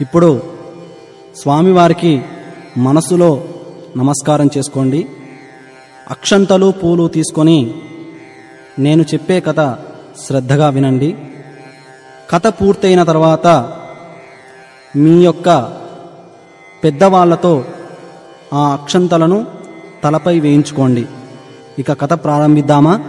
ఇప్పుడు స్వామివారికి మనసులో నమస్కారం చేసుకోండి. అక్షంతలు పూలు తీసుకొని నేను చెప్పే కథ శ్రద్ధగా వినండి. కథ పూర్తయిన తర్వాత మీ యొక్క పెద్దవాళ్లతో ఆ అక్షంతలను తలపై వేయించుకోండి. ఇక కథ ప్రారంభిద్దామా?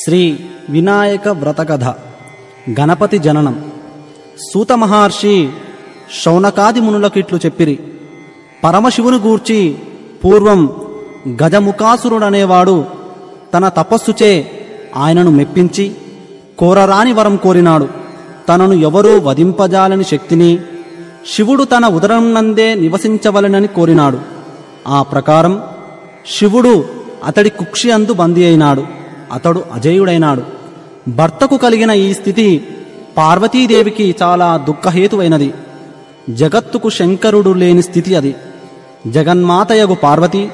శ్రీ వినాయక వ్రతకథ. గణపతి జననం. సూత మహర్షి శౌనకాది మునులకిట్లు చెప్పిరి. పరమశివుని గూర్చి పూర్వం గజముఖాసురుడనేవాడు తన తపస్సుచే ఆయనను మెప్పించి కోరరాని వరం కోరినాడు. తనను ఎవరూ వధింపజాలని శక్తిని శివుడు తన ఉదరం నందే నివసించవలెనని కోరినాడు. ఆ ప్రకారం శివుడు అతడి కుక్షి అందు బందీ అయినాడు. అతడు అజేయుడైనాడు. భర్తకు కలిగిన ఈ స్థితి పార్వతీదేవికి చాలా దుఃఖహేతువైనది. జగత్తుకు శంకరుడు లేని స్థితి అది. జగన్మాతయగు పార్వతి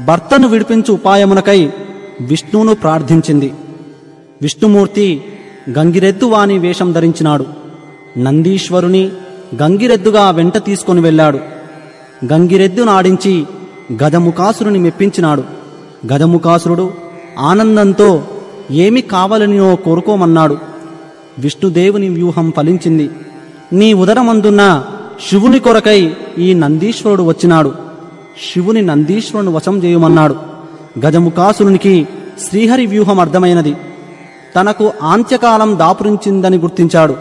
భర్తను విడిపించు ఉపాయమునకై విష్ణువును ప్రార్థించింది. విష్ణుమూర్తి గంగిరెద్దు వాని వేషం ధరించినాడు. నందీశ్వరుని గంగిరెద్దుగా వెంట తీసుకొని వెళ్ళాడు. గంగిరెద్దు నాడించి గజముఖాసురుని మెప్పించినాడు. గజముఖాసురుడు ఆనందంతో ఏమి కావాలనినో కోరుకోమన్నాడు. విష్ణుదేవుని వ్యూహం ఫలించింది. నీ ఉదరమందున్న శివుని కొరకై ఈ నందీశ్వరుడు వచ్చినాడు. శివుని నందీశ్వరుని వశం చేయమన్నాడు. గజముఖాసురునికి శ్రీహరి వ్యూహం అర్థమైనది. తనకు ఆంత్యకాలం దాపురించిందని గుర్తించాడు.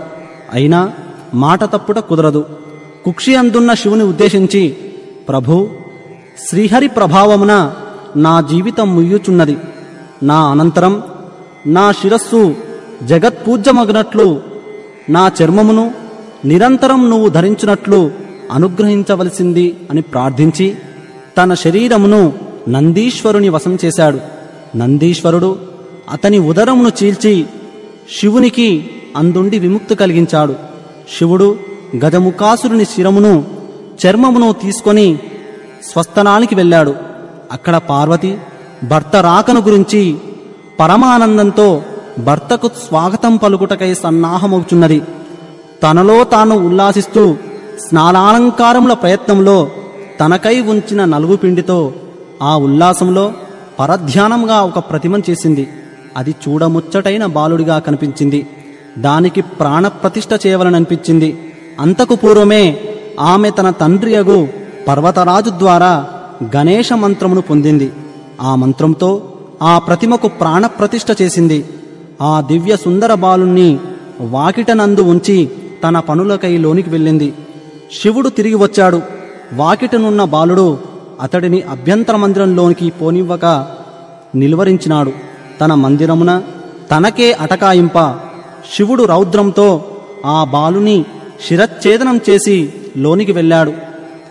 అయినా మాట తప్పుట కుదరదు. కుక్షి అందున్న శివుని ఉద్దేశించి, ప్రభూ, శ్రీహరి ప్రభావమున నా జీవితం ముయ్యుచున్నది. నా అనంతరం నా శిరస్సు జగత్పూజ్యమగినట్లు నా చర్మమును నిరంతరం నువ్వు ధరించినట్లు అనుగ్రహించవలసింది అని ప్రార్థించి తన శరీరమును నందీశ్వరుని వశం చేశాడు. నందీశ్వరుడు అతని ఉదరమును చీల్చి శివునికి అందుండి విముక్తి కలిగించాడు. శివుడు గజముఖాసురుని శిరమును చర్మమును తీసుకొని స్వస్థనానికి వెళ్ళాడు. అక్కడ పార్వతి భర్త రాకను గురించి పరమానందంతో భర్తకు స్వాగతం పలుకుటకై సన్నాహమవుచున్నది. తనలో తాను ఉల్లాసిస్తూ స్నానాలంకారముల ప్రయత్నంలో తనకై ఉంచిన నలుగు పిండితో ఆ ఉల్లాసంలో పరధ్యానంగా ఒక ప్రతిమను చేసింది. అది చూడముచ్చటైన బాలుడిగా కనిపించింది. దానికి ప్రాణప్రతిష్ఠ చేయవలననిపించింది. అంతకు పూర్వమే ఆమె తన తండ్రియగు పర్వతరాజు ద్వారా గణేశ మంత్రమును పొందింది. ఆ మంత్రంతో ఆ ప్రతిమకు ప్రాణప్రతిష్ఠ చేసింది. ఆ దివ్య సుందర బాలుణ్ణి వాకిటనందు ఉంచి తన పనులకై లోనికి వెళ్ళింది. శివుడు తిరిగి వచ్చాడు. వాకిటనున్న బాలుడు అతడిని అభ్యంతర మందిరంలోనికి పోనివ్వక నిలువరించినాడు. తన మందిరమున తనకే అటకాయింప శివుడు రౌద్రంతో ఆ బాలుని శిరచ్ఛేదనం చేసి లోనికి వెళ్ళాడు.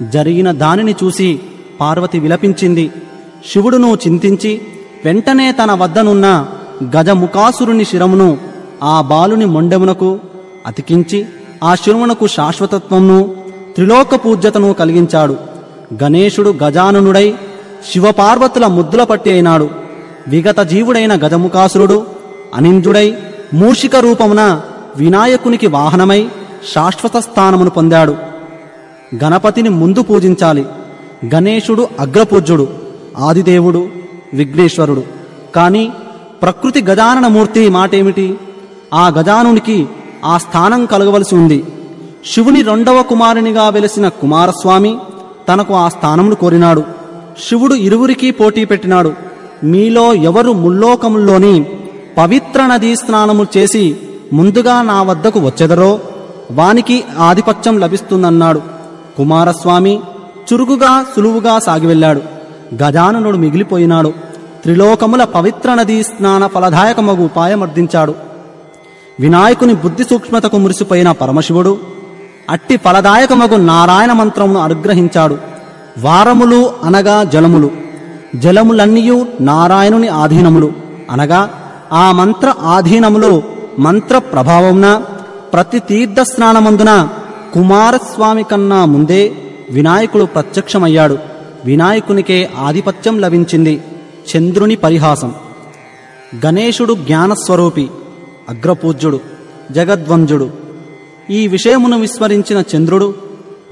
జరిగిన దానిని చూసి పార్వతి విలపించింది. శివుడును చింతించి వెంటనే తన వద్దనున్న గజముఖాసురుని శిరమును ఆ బాలుని మొండెమునకు అతికించి ఆ శిరమునకు శాశ్వతత్వమును త్రిలోక పూజ్యతను కలిగించాడు. గణేశుడు గజాననుడై శివపార్వతుల ముద్దుల పట్టి అయినాడు. విగత జీవుడైన గజముఖాసురుడు అనింద్రుడై మూషిక రూపమున వినాయకునికి వాహనమై శాశ్వత స్థానమును పొందాడు. గణపతిని ముందు పూజించాలి. గణేశుడు అగ్రపూజ్యుడు, ఆదిదేవుడు, విఘ్నేశ్వరుడు. కాని ప్రకృతి గజాననమూర్తి మాటేమిటి? ఆ గజానునికి ఆ స్థానం కలగవలసి ఉంది. శివుని రెండవ కుమారునిగా వెలసిన కుమారస్వామి తనకు ఆ స్థానమును కోరినాడు. శివుడు ఇరువురికి పోటీ పెట్టినాడు. మీలో ఎవరు ముల్లోకముల్లోని పవిత్ర నదీ స్నానము చేసి ముందుగా నా వద్దకు వచ్చెదరో వానికి ఆధిపత్యం లభిస్తుందన్నాడు. కుమారస్వామి చురుకుగా సులువుగా సాగివెళ్లాడు. గజాననుడు మిగిలిపోయినాడు. త్రిలోకముల పవిత్ర నదీ స్నాన ఫలదాయకమగు ఉపాయమర్దించాడు. వినాయకుని బుద్ధి సూక్ష్మతకు మురిసిపోయిన పరమశివుడు అట్టి ఫలదాయకమగు నారాయణ మంత్రమును అనుగ్రహించాడు. వారములు అనగా జలములు, జలములన్నీయు నారాయణుని ఆధీనములు అనగా ఆ మంత్ర ఆధీనములో మంత్ర ప్రభావమున ప్రతి తీర్థ స్నానమందున కుమారస్వామి కన్నా ముందే వినాయకుడు ప్రత్యక్షమయ్యాడు. వినాయకునికే ఆధిపత్యం లభించింది. చంద్రుని పరిహాసం. గణేశుడు జ్ఞానస్వరూపి, అగ్రపూజ్యుడు, జగద్వంజుడు. ఈ విషయమును విస్మరించిన చంద్రుడు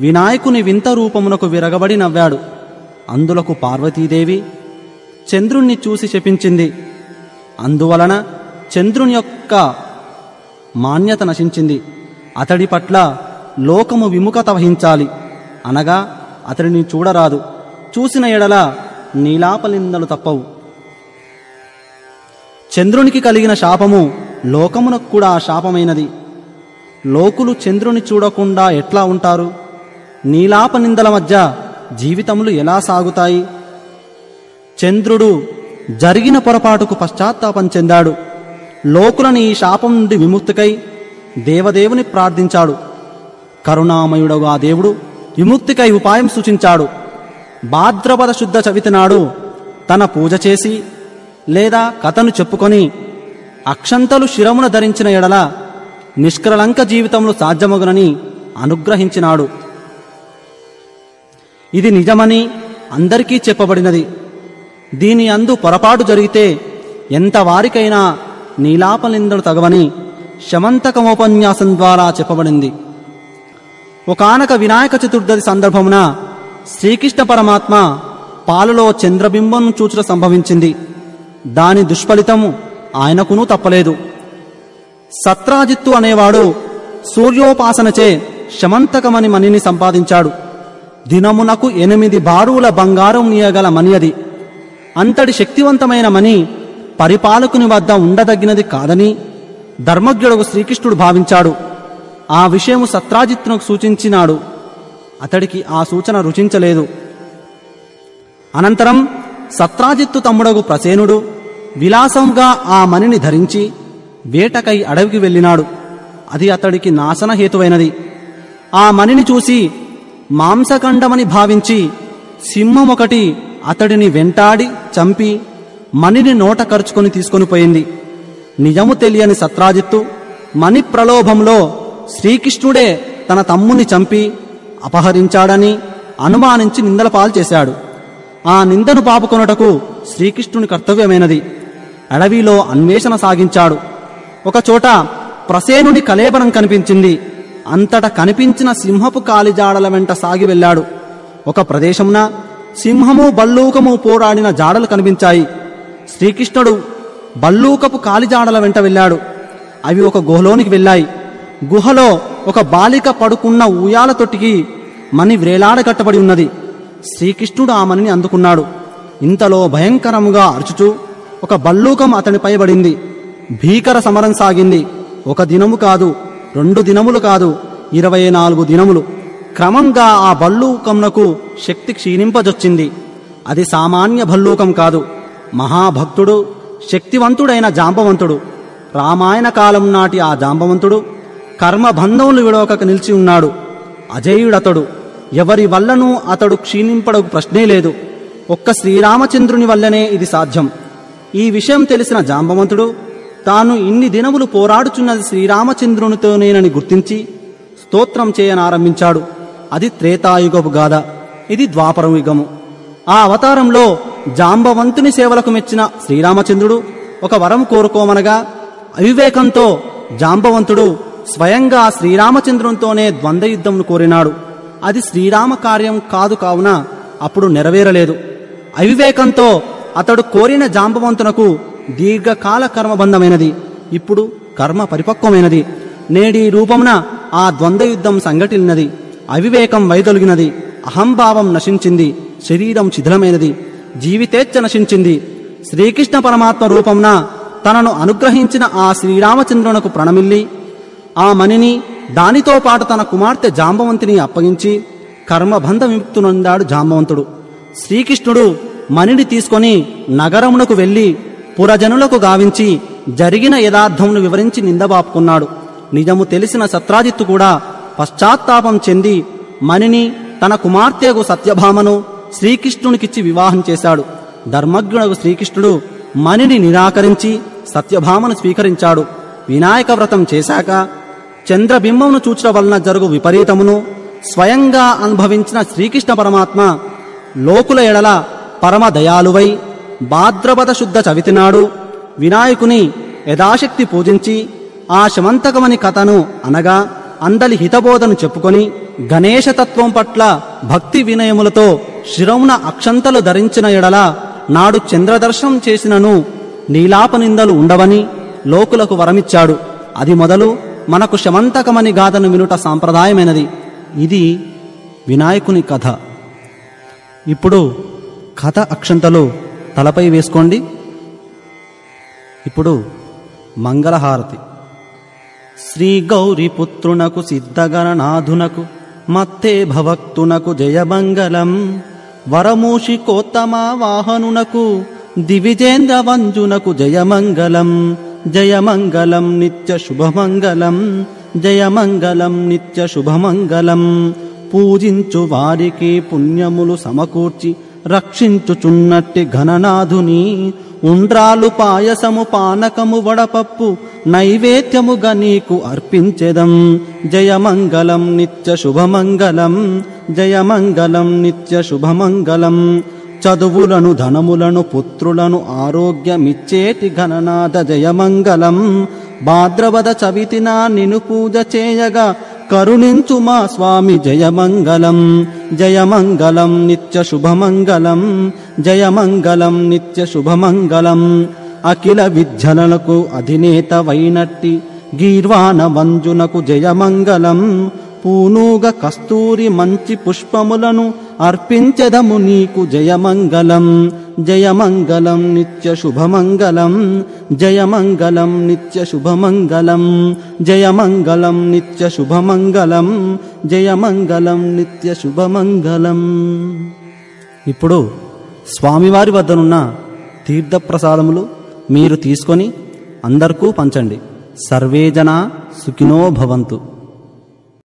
వినాయకుని వింత రూపమునకు విరగబడి నవ్వాడు. అందులకు పార్వతీదేవి చంద్రుణ్ణి చూసి శపించింది. అందువలన చంద్రుని యొక్క మాన్యత నశించింది. అతడి పట్ల లోకము విముఖత వహించాలి, అనగా అతడిని చూడరాదు. చూసిన ఎడల నీలాపలిందలు తప్పవు. చంద్రునికి కలిగిన శాపము లోకమునకు కూడా శాపమైనది. లోకులు చంద్రుని చూడకుండా ఎట్లా ఉంటారు? నీలాపనిందల మధ్య జీవితములు ఎలా సాగుతాయి? చంద్రుడు జరిగిన పొరపాటుకు పశ్చాత్తాపం చెందాడు. లోకులని ఈ శాపం నుండి విముక్తికై దేవదేవుని ప్రార్థించాడు. కరుణామయుడగు ఆ దేవుడు విముక్తికై ఉపాయం సూచించాడు. భాద్రపద శుద్ధ చవితి నాడు తన పూజ చేసి లేదా కథను చెప్పుకొని అక్షంతలు శిరమున ధరించిన ఎడల నిష్కలంక జీవితంలో సాధ్యమగునని అనుగ్రహించినాడు. ఇది నిజమని అందరికీ చెప్పబడినది. దీని అందు పొరపాటు జరిగితే ఎంత వారికైనా నీలాపనిందలు తగవని శమంతకమోపన్యాసం ద్వారా చెప్పబడింది. ఒకానొక వినాయక చతుర్థి సందర్భమున శ్రీకృష్ణ పరమాత్మ పాలలో చంద్రబింబం చూచుట సంభవించింది. దాని దుష్ఫలితము ఆయనకునూ తప్పలేదు. సత్రాజిత్తు అనేవాడు సూర్యోపాసనచే శమంతకమని మణిని సంపాదించాడు. దినమునకు 8 బారుల బంగారం నీయగల మణి అది. అంతటి శక్తివంతమైన మణి పరిపాలకుని వద్ద ఉండదగినది కాదని ధర్మజ్ఞుడు శ్రీకృష్ణుడు భావించాడు. ఆ విషయము సత్రాజిత్తునకు సూచించినాడు. అతడికి ఆ సూచన రుచించలేదు. అనంతరం సత్రాజిత్తు తమ్ముడగు ప్రసేనుడు విలాసంగా ఆ మణిని ధరించి వేటకై అడవికి వెళ్ళినాడు. అది అతడికి నాశనహేతువైనది. ఆ మణిని చూసి మాంసఖండమని భావించి సింహమొకటి అతడిని వెంటాడి చంపి మణిని నోట కరుచుకొని తీసుకొని పోయింది. నిజము తెలియని సత్రాజిత్తు మణి ప్రలోభంలో శ్రీకృష్ణుడే తన తమ్ముని చంపి అపహరించాడని అనుమానించి నిందల పాలు చేశాడు. ఆ నిందను పాపుకొనుటకు శ్రీకృష్ణుని కర్తవ్యమైనది. అడవిలో అన్వేషణ సాగించాడు. ఒకచోట ప్రసేనుడి కళేబరం కనిపించింది. అంతటా కనిపించిన సింహపు కాలిజాడల వెంట సాగి వెళ్ళాడు. ఒక ప్రదేశమున సింహము బల్లూకము పోరాడిన జాడలు కనిపించాయి. శ్రీకృష్ణుడు బల్లూకపు కాలిజాడల వెంట వెళ్ళాడు. అవి ఒక గుహలోనికి వెళ్ళాయి. గుహలో ఒక బాలిక పడుకున్న ఊయాల తొట్టికి మణి వ్రేలాడగట్టబడి ఉన్నది. శ్రీకృష్ణుడు ఆ మణిని అందుకున్నాడు. ఇంతలో భయంకరముగా అరుచుచూ ఒక బల్లూకం అతనిపై పడింది. భీకర సమరం సాగింది. 1 దినము కాదు, 2 దినములు కాదు, 24 దినములు. క్రమంగా ఆ భల్లూకంనకు శక్తి క్షీణింపజొచ్చింది. అది సామాన్య భల్లూకం కాదు. మహాభక్తుడు, శక్తివంతుడైన జాంబవంతుడు. రామాయణ కాలం నాటి ఆ జాంబవంతుడు కర్మబంధములు విడవక నిలిచి ఉన్నాడు. అజేయుడతడు. ఎవరి వల్లనూ అతడు క్షీణింపడకు ప్రశ్నే లేదు. ఒక్క శ్రీరామచంద్రుని వల్లనే ఇది సాధ్యం. ఈ విషయం తెలిసిన జాంబవంతుడు తాను ఇన్ని దినములు పోరాడుచున్నది శ్రీరామచంద్రునితోనేనని గుర్తించి స్తోత్రం చేయనారంభించాడు. అది త్రేతాయుగపు గాథ. ఇది ద్వాపరం యుగము. ఆ అవతారంలో జాంబవంతుని సేవలకు మెచ్చిన శ్రీరామచంద్రుడు ఒక వరం కోరుకోమనగా అవివేకంతో జాంబవంతుడు స్వయంగా శ్రీరామచంద్రునితోనే ద్వంద్వయుద్ధంను కోరినాడు. అది శ్రీరామ కార్యం కాదు కావున అప్పుడు నెరవేరలేదు. అవివేకంతో అతడు కోరిన జాంబవంతునకు దీర్ఘకాల కర్మబంధమైనది. ఇప్పుడు కర్మ పరిపక్వమైనది. నేడి రూపమున ఆ ద్వంద్వయుద్ధం సంఘటిల్లినది. అవివేకం వైదొలిగినది. అహంభావం నశించింది. శరీరం శిథిలమైనది. జీవితేచ్ఛ నశించింది. శ్రీకృష్ణ పరమాత్మ రూపమున తనను అనుగ్రహించిన ఆ శ్రీరామచంద్రునకు ప్రణమిల్లి ఆ మణిని దానితో పాటు తన కుమార్తె జాంబవంతిని అప్పగించి కర్మబంధ విముక్తునొందాడు జాంబవంతుడు. శ్రీకృష్ణుడు మణిని తీసుకొని నగరమునకు వెళ్లి పురజనులకు గావించి జరిగిన యథార్థమును వివరించి నిందబాపుకున్నాడు. నిజము తెలిసిన సత్రాజిత్తు కూడా పశ్చాత్తాపం చెంది మణిని తన కుమార్తెకు సత్యభామను శ్రీకృష్ణునికిచ్చి వివాహం చేశాడు. ధర్మజ్ఞుడకు శ్రీకృష్ణుడు మణిని నిరాకరించి సత్యభామను స్వీకరించాడు. వినాయక వ్రతం చేశాక చంద్రబింబమును చూచట వలన జరుగు విపరీతమును స్వయంగా అనుభవించిన శ్రీకృష్ణ పరమాత్మ లోకుల ఎడల పరమ దయాలువై భాద్రపద శుద్ధ చవితి నాడు వినాయకుని యథాశక్తి పూజించి ఆ శమంతకమణి కథను అనగా అందలి హితబోధను చెప్పుకొని గణేశతత్వం పట్ల భక్తి వినయములతో శిరమున అక్షంతలు ధరించిన ఎడల నాడు చంద్రదర్శనం చేసినను నీలాపనిందలు ఉండవని లోకులకు వరమిచ్చాడు. అది మొదలు మనకు శమంతకమణి గాథను వినుట సాంప్రదాయమైనది. ఇది వినాయకుని కథ. ఇప్పుడు కథ అక్షంతలు తలపై వేసుకోండి. ఇప్పుడు మంగళహారతి. శ్రీ గౌరీపుత్రునకు సిద్ధగణనాథునకు మత్తే భవక్తునకు జయమంగళం. వరమూషికోత్తమ వాహనునకు దివిజేంద్ర వంజునకు జయమంగళం. జయమంగళం నిత్య శుభమంగళం. జయమంగళం నిత్య శుభమంగళం. పూజించు వారికి పుణ్యములు సమకూర్చి రక్షించుచున్నట్టి ఘననాథుని ఉండ్రాలు పాయసము పానకము వడపప్పు నైవేద్యముగా నీకు అర్పించెదం. జయమంగళం నిత్య శుభమంగళం. జయమంగళం నిత్య శుభమంగళం. చదువులను ధనములను పుత్రులను ఆరోగ్యమిచ్చేటి ఘననాథ జయమంగళం. భాద్రపద చవితిన నిను పూజ చేయగా కరుణించు మా స్వామి జయమంగళం. జయమంగళం నిత్య శుభమంగళం. జయమంగళం నిత్య శుభమంగళం. అఖిల విద్యలకు అధినేత వైనట్టి గీర్వాణ వంజునకు జయమంగళం. పూనూగ కస్తూరి మంచి పుష్పములను అర్పించెదము నీకు జయమంగళం. జయమంగళం నిత్య శుభమంగళం. జయమంగళం నిత్య శుభమంగళం. జయమంగళం నిత్య శుభమంగళం. జయమంగళం నిత్య శుభమంగళం. ఇప్పుడు స్వామివారి వద్దనున్న తీర్థప్రసాదములు మీరు తీసుకొని అందరికీ పంచండి. సర్వే జనా సుఖినో భవంతు.